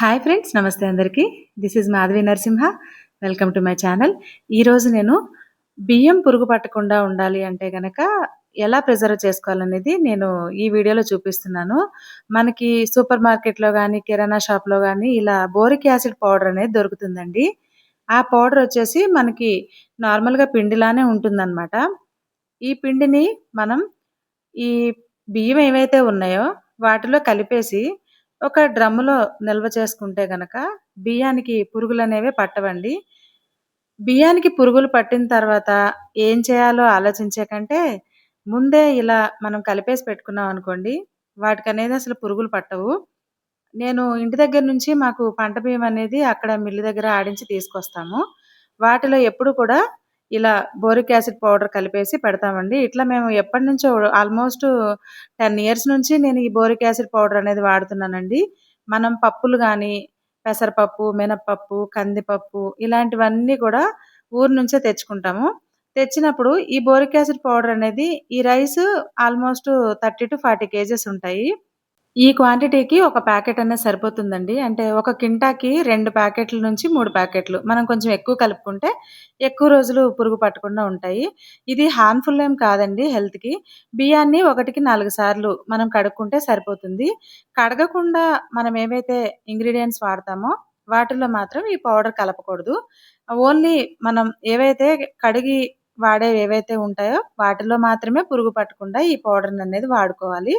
Hi friends, నమస్తే అందరికీ. This is Madhavi Narasimha. Welcome to my channel. ఈరోజు నేను బియ్యం పురుగు పట్టకుండా ఉండాలి అంటే గనక ఎలా ప్రిజర్వ్ చేసుకోవాలనేది నేను ఈ వీడియోలో చూపిస్తున్నాను. మనకి సూపర్ మార్కెట్‌లో గానీ, కిరాణా షాప్‌లో గానీ ఇలా బోరిక్ యాసిడ్ పౌడర్ అనేది దొరుకుతుందండి. ఆ పౌడర్ వచ్చేసి మనకి నార్మల్‌గా పిండిలానే ఉంటుందనమాట. ఈ పిండిని మనం ఈ బియ్యం ఏవైతే ఉన్నాయో వాటిలో కలిపేసి ఒక డ్రమ్ములో నిల్వ చేసుకుంటే గనక బియ్యానికి పురుగులనేవి పట్టవండి. బియ్యానికి పురుగులు పట్టిన తర్వాత ఏం చేయాలో ఆలోచించే కంటే, ముందే ఇలా మనం కలిపేసి పెట్టుకున్నాం అనుకోండి, వాటికనేది అసలు పురుగులు పట్టవు. నేను ఇంటి దగ్గర నుంచి మాకు పంట బియ్యం అనేది అక్కడ మిల్లు దగ్గర ఆడించి తీసుకొస్తాము. వాటిలో ఎప్పుడు కూడా ఇలా బోరిక్ యాసిడ్ పౌడర్ కలిపేసి పెడతామండి. ఇట్లా మేము ఎప్పటినుంచో ఆల్మోస్ట్ 10 ఇయర్స్ నుంచి నేను ఈ బోరిక్ యాసిడ్ పౌడర్ అనేది వాడుతున్నానండి. మనం పప్పులు గానీ, పెసరపప్పు, మినపప్పు, కందిపప్పు ఇలాంటివన్నీ కూడా ఊరు నుంచే తెచ్చుకుంటాము. తెచ్చినప్పుడు ఈ బోరిక్ యాసిడ్ పౌడర్ అనేది ఈ రైసు ఆల్మోస్ట్ 30-40 కేజెస్ ఉంటాయి. ఈ క్వాంటిటీకి ఒక ప్యాకెట్ అనేది సరిపోతుందండి. అంటే ఒక కింటాకి 2 ప్యాకెట్ల నుంచి 3 ప్యాకెట్లు. మనం కొంచెం ఎక్కువ కలుపుకుంటే ఎక్కువ రోజులు పురుగు పట్టకుండా ఉంటాయి. ఇది హార్మ్‌ఫుల్ ఏం కాదండి హెల్త్‌కి. బియ్యాన్ని ఒకటికి 4 సార్లు మనం కడుక్కుంటే సరిపోతుంది. కడగకుండా మనం ఏవైతే ఇంగ్రీడియెంట్స్ వాడతామో వాటిల్లో మాత్రం ఈ పౌడర్ కలపకూడదు. ఓన్లీ మనం ఏవైతే కడిగి వాడేవి ఏవైతే ఉంటాయో వాటిలో మాత్రమే పురుగు పట్టకుండా ఈ పౌడర్‌ననేది వాడుకోవాలి.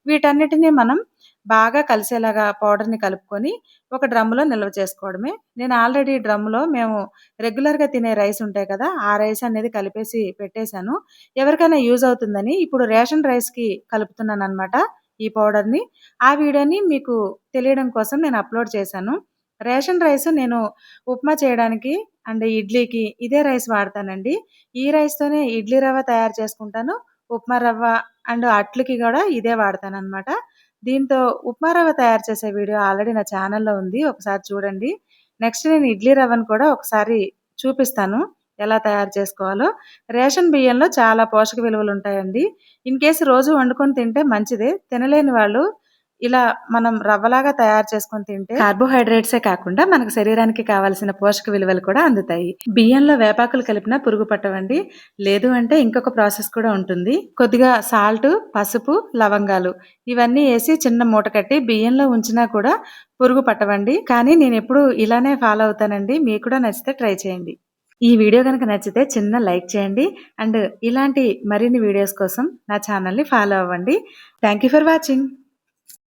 వీటన్నిటిని మనం బాగా కలిసేలాగా పౌడర్‌ని కలుపుకొని ఒక డ్రమ్ములో నిల్వ చేసుకోవడమే. నేను ఆల్రెడీ డ్రమ్ములో మేము రెగ్యులర్‌గా తినే రైస్ ఉంటాయి కదా! ఆ రైస్ అనేది కలిపేసి పెట్టేసాను. ఎవరికైనా యూజ్ అవుతుందని ఇప్పుడు రేషన్ రైస్‌కి కలుపుతున్నాననమాట ఈ పౌడర్‌ని. ఆ వీడియోని మీకు తెలియడం కోసం నేను అప్‌లోడ్ చేశాను. రేషన్ రైస్ నేను ఉప్మా చేయడానికి అండ్ ఇడ్లీకి ఇదే రైస్ వాడతానండి. ఈ రైస్‌తోనే ఇడ్లీ రవ్వ తయారు చేసుకుంటాను. ఉప్మా రవ్వ అండ్ అట్లకి గూడా ఇదే వాడతాననమాట. దీంతో ఉప్మా రవ్వ తయారు చేసే వీడియో ఆల్రెడీ నా ఛానెల్‌లో ఉంది. ఒకసారి చూడండి. నెక్స్ట్ నేను ఇడ్లీ రవ్వను కూడా ఒకసారి చూపిస్తాను. ఎలా తయారు చేసుకోవాలో. రేషన్ బియ్యంలో చాలా పోషక విలువలుంటాయండి. ఇన్‌కేస్ రోజు వండుకొని తింటే మంచిదే. తినలేని వాళ్ళు ఇలా మనం రవ్వలాగా తయారు చేసుకొని తింటే కార్బోహైడ్రేట్సే కాకుండా మనకు శరీరానికి కావాల్సిన పోషక విలువలు కూడా అందుతాయి. బియ్యంలో వేపాకులు కలిపినా పురుగు పట్టవండి. లేదు అంటే ఇంకొక ప్రాసెస్ కూడా ఉంటుంది. కొద్దిగా సాల్టు, పసుపు, లవంగాలు ఇవన్నీ ఏసి చిన్న మూట కట్టి బియ్యంలో ఉంచినా కూడా పురుగు పట్టవండి. కానీ నేనెప్పుడూ ఇలానే ఫాలో అవుతానండి. మీకు కూడా నచ్చితే ట్రై చేయండి. ఈ వీడియో గనక నచ్చితే చిన్న లైక్ చేయండి. అండ్ ఇలాంటి మరిన్ని వీడియోస్ కోసం నా ఛానెల్‌ని ఫాలో అవ్వండి. Thank you for watching.